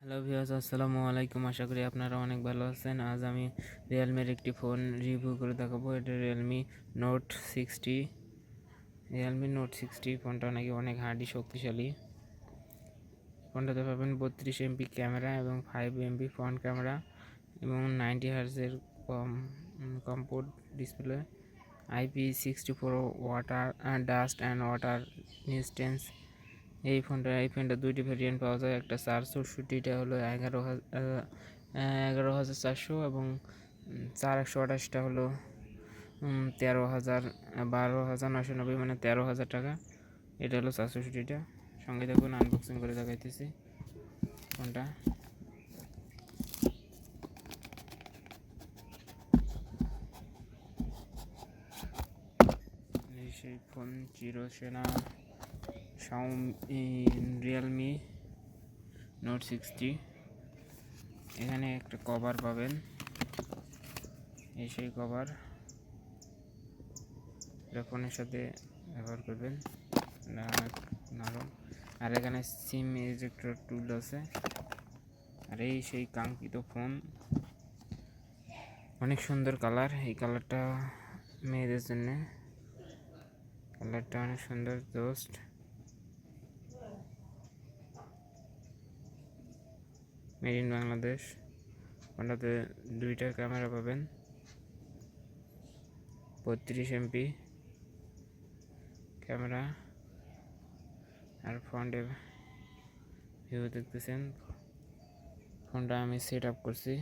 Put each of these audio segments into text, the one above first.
Hello viewers, আসসালামু আলাইকুম। আশা করি আপনারা অনেক ভালো আছেন। আজ আমি রিয়েলমির একটি ফোন রিভিউ করে দেখাবো। এটা রিয়েলমি নোট 60 ফোনটা নাকি অনেক হার্ডি শক্তিশালী। ফোনটাতে পাবেন 32 MP ক্যামেরা এবং 5 MP ফ্রন্ট ক্যামেরা এবং 90 হার্জের comfort display, IP64 water dust and water resistance. এই ফোনটা দুইটি ভেরিয়েন্ট পাওয়া যায়। একটা 464টা হলো 11,400 এবং 4128টা হলো 12,990, মানে 13,000 টাকা। এটা হলো 464টা। সঙ্গে দেখুন, আনবক্সিং করে দেখাইতেছি ফোনটা। সেই ফোন চিরসেনা রিয়েলমি নোট 60। এখানে একটা কভার পাবেন, এই সেই কভার, ফোনের সাথে ব্যবহার করবেন, নরম। আর এখানে সিম এজেক্টর টুল আছে। আর এই সেই কাঙ্ক্ষিত ফোন, অনেক সুন্দর কালার। এই কালারটা মেয়েদের জন্য, কালারটা অনেক সুন্দর, দোস্ত। Made in Bangladesh. ফোনটাতে দুইটা ক্যামেরা পাবেন, 32 MP ক্যামেরা। আর ফ্রন্টে ভিউ দেখতেছেন। ফোনটা আমি সেট আপ করছি।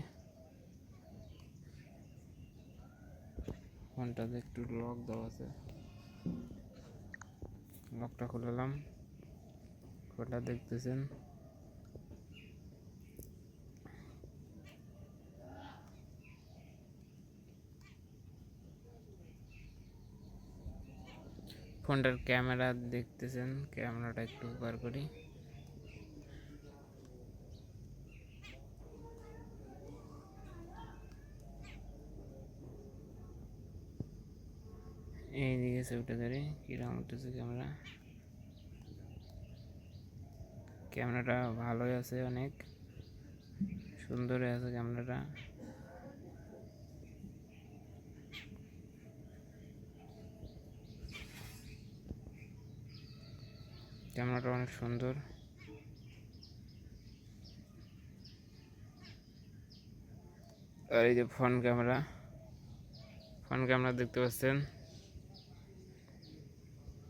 ফোনটাতে একটু লক দেওয়া আছে, লকটা খুললাম। ফোনটা দেখতেছেন। ফোনটার ক্যামেরা দেখতেছেন। ক্যামেরাটা একটু বার করি। এইদিকে ছবিটা ধরে কিরকম উঠতেছে ক্যামেরাটা ভালোই আছে, অনেক সুন্দর আছে ক্যামেরাটা। ক্যামেরাটা অনেক সুন্দর। আর এই যে ফ্রন্ট ক্যামেরা দেখতে পাচ্ছেন।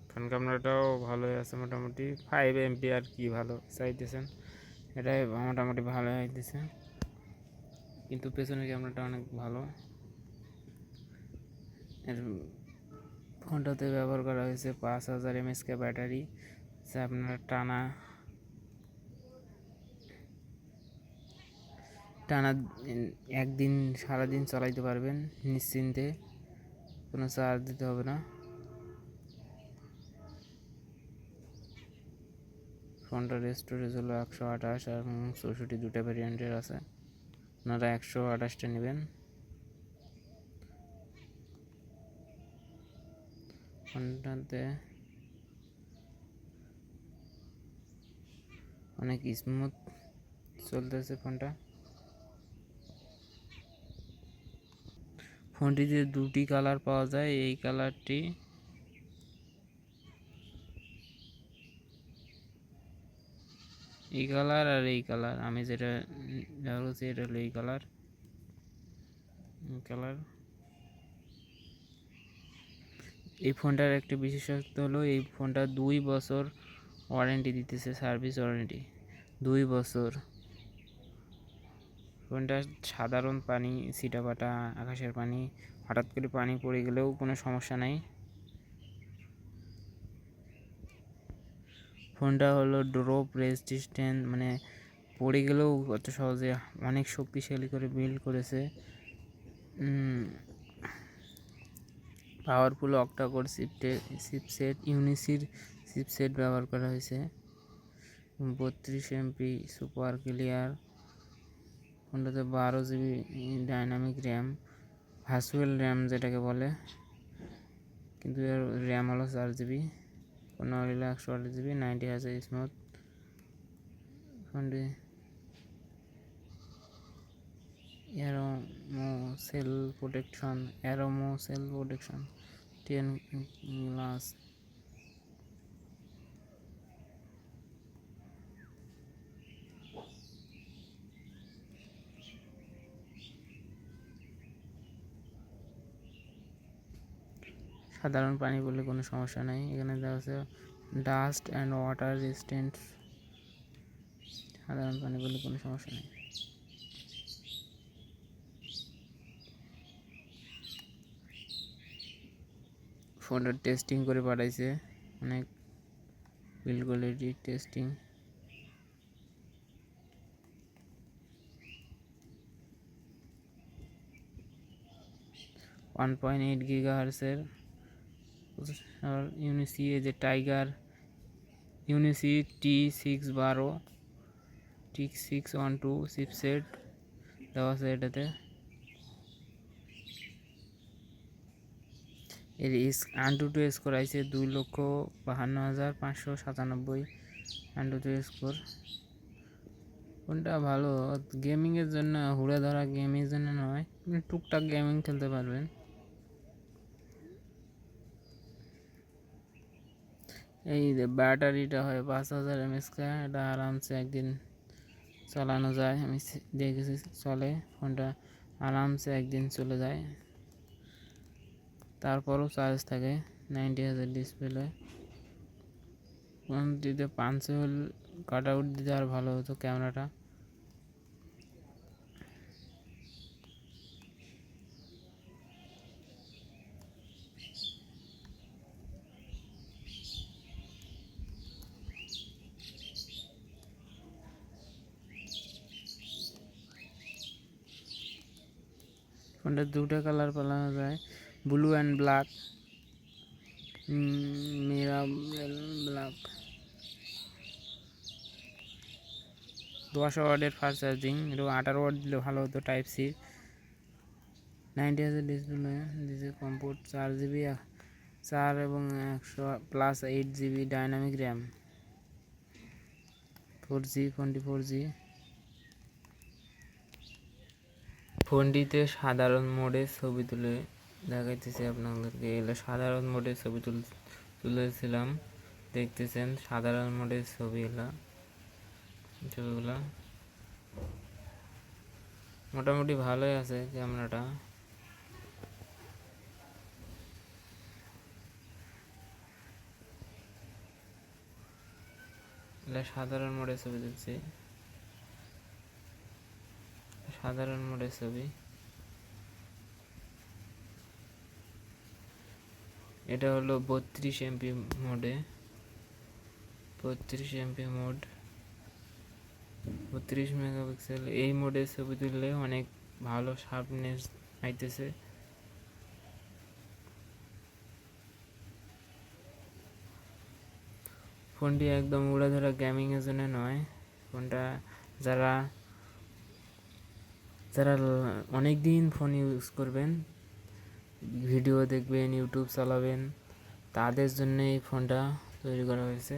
ফ্রন্ট ক্যামেরাটাও ভালোই আছে মোটামুটি। 5 MP আর কি ভালো চাইতেছেন, এটাই মোটামুটি ভালো হইতেছে। কিন্তু পেছনের ক্যামেরাটা অনেক ভালো। এর ফোনটাতে ব্যবহার করা হয়েছে 5000 mAh ব্যাটারি, যা আপনারা টানা একদিন সারাদিন চালাইতে পারবেন নিশ্চিন্তে, কোনো চার্জ দিতে হবে না। ফোনটার স্টোরেজ হলো 128 এবং 64, দুটা ভ্যারিয়েন্টের আছে। আপনারা 128টা নেবেন। ফোনটাতে অনেক স্মুথ চলতেছে ফোনটা। ফোনটিতে দুটি কালার পাওয়া যায়। এই কালারটি এই কালার আর এই কালার, আমি যেটা ব্যবহার করছি এটা হলো এই কালার। এই ফোনটার একটি বিশেষত্ব হলো এই ফোনটা 2 বছর ওয়ারেন্টি দিতেছে, সার্ভিস ওয়ারেন্টি 2 বছর। ফোনটা সাধারণ পানি, ছিটাফাটা আকাশের পানি, হঠাৎ করে পানি পড়ে গেলেও কোনো সমস্যা নাই। ফোনটা হলো ড্রপ রেজিস্ট্যান্ট, মানে পড়ে গেলেও অত সহজে, অনেক শক্তিশালী করে বিল্ড করেছে। পাওয়ারফুল অক্টাকোর চিপসেট, ইউনিসির চিপসেট ব্যবহার করা হয়েছে। 32 MP সুপার ক্লিয়ার। ফোনটাতে 12 GB dynamic RAM, virtual RAM যেটাকে বলে, কিন্তু এর র্যাম হলো 4 GB। কোনো হলো 128 GB, 90 হার্জ স্মুথ। ফোনটি সেল প্রোটেকশন, অ্যারোমো সেল প্রোটেকশন 10 গ্লাস। সাধারণ পানি পড়লে কোনো সমস্যা নেই। এখানে দেওয়া আছে ডাস্ট অ্যান্ড ওয়াটার রেজিস্ট্যান্ট, সাধারণ পানি পড়লে কোনো সমস্যা নেই। ফোনটা টেস্টিং করে পাঠাইছে, অনেক build quality testing. One 1.8 GHz ইউনিসি, এই যে টাইগার ইউনিসি T612 T612 চিপসেট দেওয়া আছে এটাতে। এর AnTuTu স্কোর আইছে 2,52,597 AnTuTu স্কোর। কোনটা ভালো গেমিংয়ের জন্য, হুড়ে ধরা গেমের জন্য নয়, টুকটাক গেমিং খেলতে পারবেন। এই যে ব্যাটারিটা হয় 5000 mAh, এটা আরামসে একদিন চালানো যায়, আমি দেখেছি চলে, ফোনটা আরামসে একদিন চলে যায়, তারপরও চার্জ থাকে। 90Hz display. ফোন দিতে 500 কাট আউট দিতে আর ভালো হতো ক্যামেরাটা। ফোনটা দুটো কালার পালানো যায়, blue and black, Mirabel black. 10 ওয়াটের ফাস্ট চার্জিং, এটা 18 ওয়াট দিলে ভালো হতো, টাইপ সি। 90Hz ডিসপ্লে দিছে, কম্পোর্ট 4 GB 4 এবং 100 plus 8 GB dynamic RAM, 4G, ফোনটি 4G। ফোনটিতে সাধারণ মোডে ছবি তুলে দেখাইতেছি আপনাদেরকে। এগুলো সাধারণ মোডে ছবি তুলেছিলাম, দেখতেছেন সাধারণ মোডের ছবিগুলা। মোটামুটি ভালোই আছে ক্যামেরাটা। সাধারণ মোডে ছবি তুলছি, সাধারণ মোডের ছবি। এটা হলো 32 MP মোডে, 32 MP মোড, 32 মেগাপিক্সেল। এই মোডে ছবি তুললে অনেক ভালো শার্পনেস আইতেছে। ফোনটি একদম উড়া ধরা গেমিংয়ের জন্য নয়। ফোনটা যারা অনেক দিন ফোন ইউজ করবেন, ভিডিও দেখবেন, ইউটিউব চালাবেন, তাদের জন্য এই ফোনটা তৈরি করা হয়েছে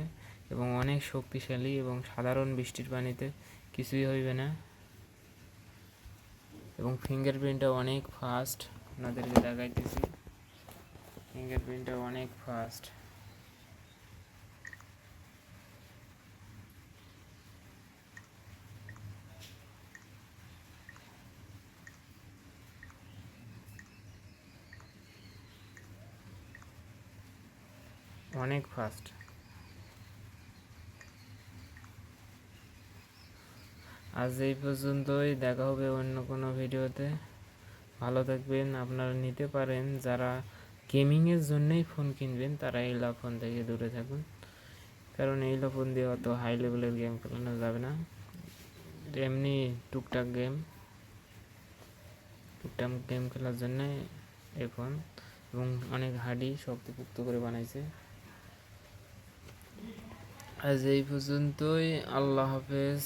এবং অনেক শক্তিশালী এবং সাধারণ বৃষ্টির পানিতে কিছুই হইবে না। এবং ফিঙ্গারপ্রিন্টটা অনেক ফাস্ট, আপনাদেরকে দেখাইতেছি, ফিঙ্গারপ্রিন্টটা অনেক ফাস্ট। অনেক ফাস্ট। আজ এই পর্যন্তই, দেখা হবে অন্য কোনো ভিডিওতে। ভালো থাকবেন। আপনারা নিতে পারেন, যারা গেমিংয়ের জন্যই ফোন কিনবেন তারা এইলা ফোন থেকে দূরে থাকুন, কারণ এইলা ফোন দিয়ে অত হাই লেভেলের গেম খেলানো যাবে না। এমনি টুকটাক গেম খেলার জন্য এই ফোন, এবং অনেক হার্ডি শক্তিপুক্ত করে বানাইছে। আজ এই পর্যন্তই, আল্লাহ হাফেজ।